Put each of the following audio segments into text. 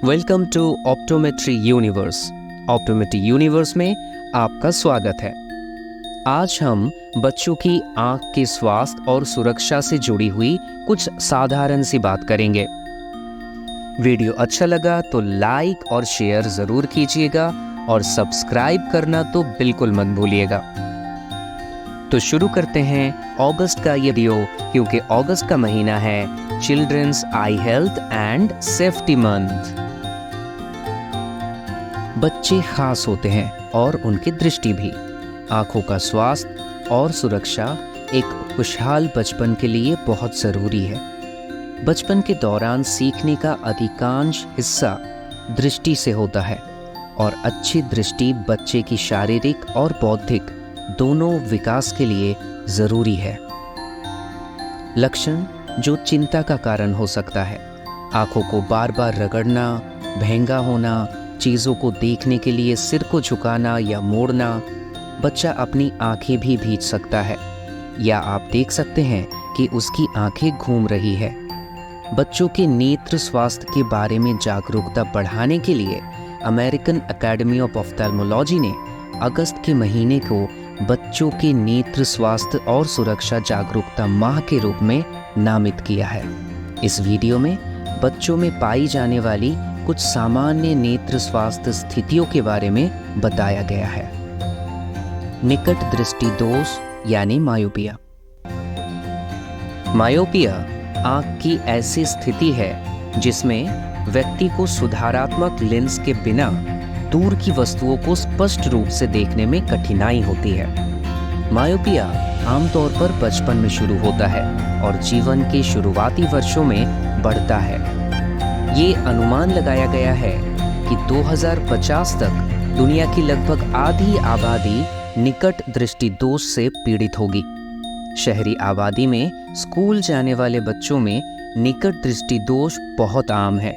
Welcome to optometry universe. Optometry universe में आपका स्वागत है। आज हम बच्चों की आंख के स्वास्थ्य और सुरक्षा से जुड़ी हुई कुछ साधारण सी बात करेंगे। वीडियो अच्छा लगा तो लाइक और शेयर ज़रूर कीजिएगा और सब्सक्राइब करना तो बिल्कुल मत भूलिएगा। तो शुरू करते हैं अगस्त का ये वीडियो, क्योंकि अगस्त का महीना है children's eye health and safety month. बच्चे खास होते हैं और उनकी दृष्टि भी। आंखों का स्वास्थ्य और सुरक्षा एक खुशहाल बचपन के लिए बहुत ज़रूरी है। बचपन के दौरान सीखने का अधिकांश हिस्सा दृष्टि से होता है और अच्छी दृष्टि बच्चे की शारीरिक और बौद्धिक दोनों विकास के लिए ज़रूरी है। लक्षण जो चिंता का कारण हो सकता है: आंखों को बार बार रगड़ना, भेंगा होना, चीज़ों को देखने के लिए सिर को झुकाना या मोड़ना। बच्चा अपनी आंखें भी भींच सकता है या आप देख सकते हैं कि उसकी आंखें घूम रही है। बच्चों के नेत्र स्वास्थ्य के बारे में जागरूकता बढ़ाने के लिए अमेरिकन एकेडमी ऑफ ऑफ्थेल्मोलॉजी ने अगस्त के महीने को बच्चों के नेत्र स्वास्थ्य और सुरक्षा जागरूकता माह के रूप में नामित किया है। इस वीडियो में बच्चों में पाई जाने वाली कुछ सामान्य नेत्र स्वास्थ्य स्थितियों के बारे में बताया गया है। निकट दृष्टि दोष यानी मायोपिया। मायोपिया आंख की ऐसी स्थिति है जिसमें व्यक्ति को सुधारात्मक लेंस के बिना दूर की वस्तुओं को स्पष्ट रूप से देखने में कठिनाई होती है। मायोपिया आमतौर पर बचपन में शुरू होता है और जीवन के शुरुआती वर्षों में बढ़ता है। ये अनुमान लगाया गया है कि 2050 तक दुनिया की लगभग आधी आबादी निकट दृष्टि दोष से पीड़ित होगी। शहरी आबादी में स्कूल जाने वाले बच्चों में निकट दृष्टि दोष बहुत आम है,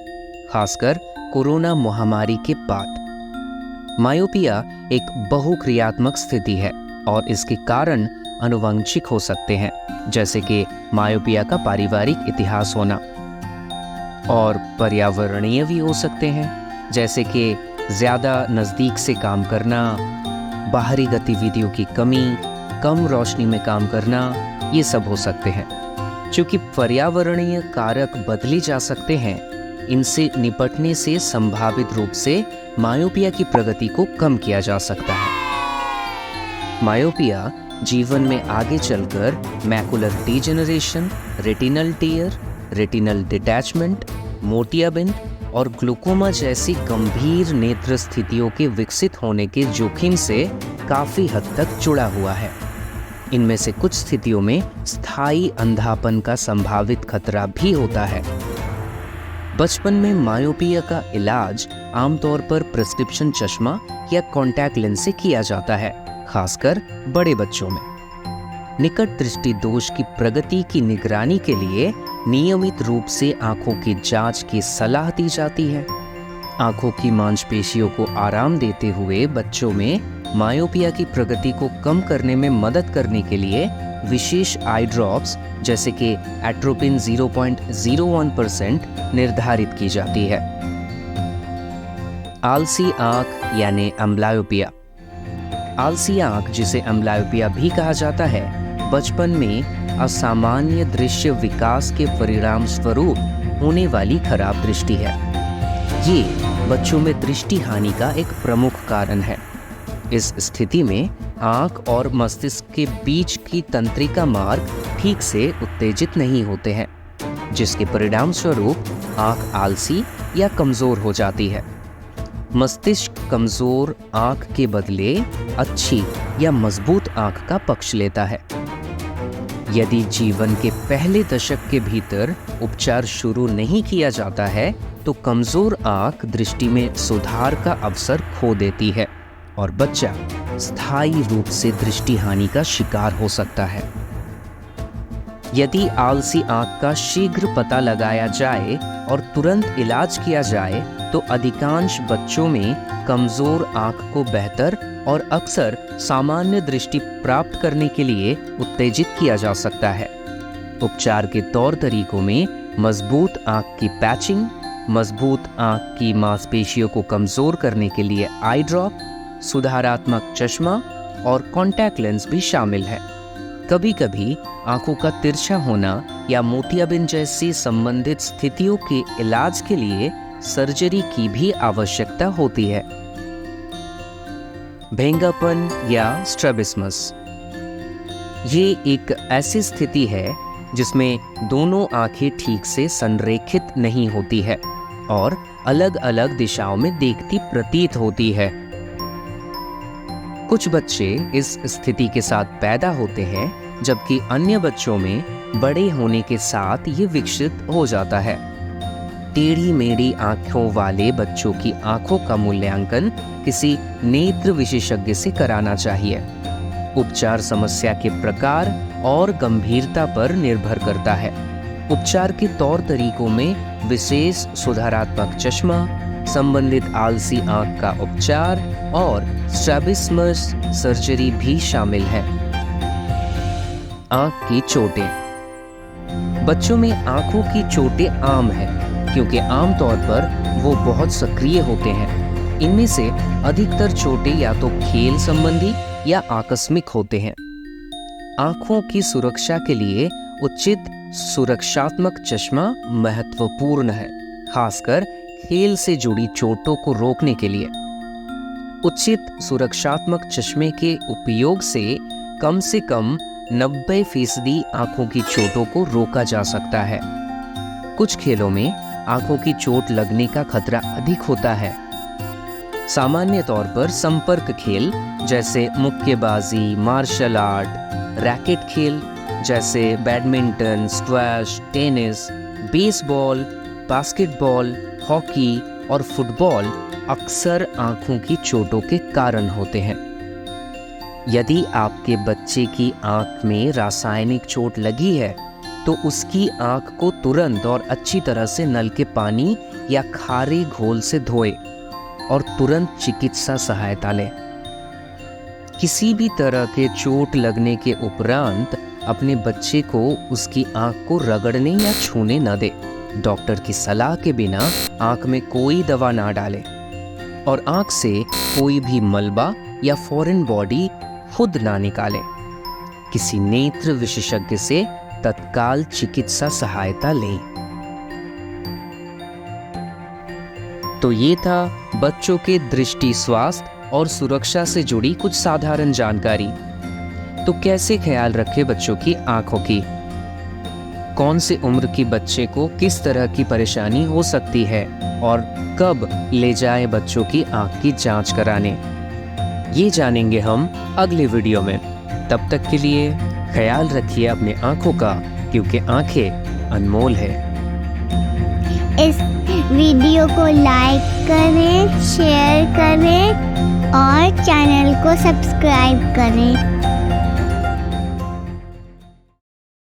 खासकर कोरोना महामारी के बाद। मायोपिया एक बहुक्रियात्मक स्थिति है और इसके कारण आनुवंशिक हो सकते हैं, जैसे कि मायोपिया का पारिवारिक इतिहास होना, और पर्यावरणीय भी हो सकते हैं, जैसे कि ज़्यादा नज़दीक से काम करना, बाहरी गतिविधियों की कमी, कम रोशनी में काम करना, ये सब हो सकते हैं। चूँकि पर्यावरणीय कारक बदले जा सकते हैं, इनसे निपटने से संभावित रूप से मायोपिया की प्रगति को कम किया जा सकता है। मायोपिया जीवन में आगे चलकर macular degeneration, retinal tear, retinal detachment, मोतियाबिंद और ग्लूकोमा जैसी गंभीर नेत्र स्थितियों के विकसित होने के जोखिम से काफ़ी हद तक जुड़ा हुआ है। इनमें से कुछ स्थितियों में स्थायी अंधापन का संभावित खतरा भी होता है। बचपन में मायोपिया का इलाज आमतौर पर प्रिस्क्रिप्शन चश्मा या कॉन्टैक्ट लेंस से किया जाता है, खासकर बड़े बच्चों में। निकट दृष्टि दोष की प्रगति की निगरानी के लिए नियमित रूप से आंखों की जांच की सलाह दी जाती है। आंखों की मांसपेशियों को आराम देते हुए बच्चों में मायोपिया की प्रगति को कम करने में मदद करने के लिए विशेष आई ड्रॉप्स जैसे कि एट्रोपिन 0.01% निर्धारित की जाती है। आलसी आंख यानी अम्ब्लायोपिया। आलसी आंख, जिसे अम्ब्लायोपिया भी कहा जाता है, बचपन में असामान्य दृश्य विकास के परिणाम स्वरूप होने वाली खराब दृष्टि है। ये बच्चों में दृष्टि हानि का एक प्रमुख कारण है। इस स्थिति में आंख और मस्तिष्क के बीच की तंत्रिका मार्ग ठीक से उत्तेजित नहीं होते हैं, जिसके परिणाम स्वरूप आंख आलसी या कमजोर हो जाती है। मस्तिष्क कमजोर आंख के बदले अच्छी या मजबूत आंख का पक्ष लेता है। यदि जीवन के पहले दशक के भीतर उपचार शुरू नहीं किया जाता है तो कमजोर आंख दृष्टि में सुधार का अवसर खो देती है और बच्चा स्थायी रूप से दृष्टि हानि का शिकार हो सकता है। यदि आलसी आंख का शीघ्र पता लगाया जाए और तुरंत इलाज किया जाए तो अधिकांश बच्चों में कमजोर आंख को बेहतर और अक्सर सामान्य दृष्टि प्राप्त करने के लिए उत्तेजित किया जा सकता है। उपचार के तौर तरीकों में मजबूत आंख की पैचिंग, मजबूत आँख की मांसपेशियों को कमज़ोर करने के लिए आई ड्रॉप, सुधारात्मक चश्मा और कॉन्टैक्ट लेंस भी शामिल है। कभी कभी आंखों का तिरछा होना या मोतियाबिंद जैसी संबंधित स्थितियों के इलाज के लिए सर्जरी की भी आवश्यकता होती है। भेंगापन या स्ट्रैबिस्मस, ये एक ऐसी स्थिति है जिसमें दोनों आंखें ठीक से संरेखित नहीं होती है और अलग अलग दिशाओं में देखती प्रतीत होती है। कुछ बच्चे इस स्थिति के साथ पैदा होते हैं, जबकि अन्य बच्चों में बड़े होने के साथ ये विकसित हो जाता है। टेढ़ी मेढ़ी आंखों वाले बच्चों की आंखों का मूल्यांकन किसी नेत्र विशेषज्ञ से कराना चाहिए। उपचार समस्या के प्रकार और गंभीरता पर निर्भर करता है। उपचार के तौर तरीकों में विशेष सुधारात्मक चश्मा, संबंधित आलसी आंख का उपचार और स्ट्रैबिस्मस सर्जरी भी शामिल है। आंख की चोटें, बच्चों में आंखों की चोटें आम है क्योंकि आमतौर पर वो बहुत सक्रिय होते हैं। इनमें से अधिकतर चोटें या तो खेल संबंधी या आकस्मिक होते हैं। आंखों की सुरक्षा के लिए उचित सुरक्षात्मक चश्मा महत्वपूर्ण है, खासकर खेल से जुड़ी चोटों को रोकने के लिए। उचित सुरक्षात्मक चश्मे के उपयोग से कम 90% आंखों की चोटों को रोका जा सकता है। कुछ खेलों में आंखों की चोट लगने का खतरा अधिक होता है। सामान्य तौर पर संपर्क खेल जैसे मुक्केबाजी, मार्शल आर्ट, रैकेट खेल जैसे badminton, squash, tennis, baseball, basketball, hockey और फुटबॉल अक्सर आंखों की चोटों के कारण होते हैं। यदि आपके बच्चे की आंख में रासायनिक चोट लगी है तो उसकी आंख को तुरंत और अच्छी तरह से नल के पानी या खारे घोल से धोए और तुरंत चिकित्सा सहायता लें। किसी भी तरह के चोट लगने के उपरांत अपने बच्चे को उसकी आंख को रगड़ने या छूने न दे। डॉक्टर की सलाह के बिना आंख में कोई दवा ना डालें और आंख से कोई भी मलबा या फॉरेन बॉडी खुद ना निकालें। किसी नेत्र विशेषज्ञ से तत्काल चिकित्सा सहायता लें। तो ये था बच्चों के दृष्टि स्वास्थ्य और सुरक्षा से जुड़ी कुछ साधारण जानकारी। तो कैसे ख्याल रखें बच्चों की आंखों की? कौन से उम्र के बच्चे को किस तरह की परेशानी हो सकती है और कब ले जाएं बच्चों की आंख की जांच कराने? ये जानेंगे हम अगले वीडियो में। तब तक के लिए ख्याल रखिए अपने आंखों का, क्योंकि आंखें अनमोल है। इस वीडियो को लाइक करें, शेयर करें और चैनल को सब्सक्राइब करें।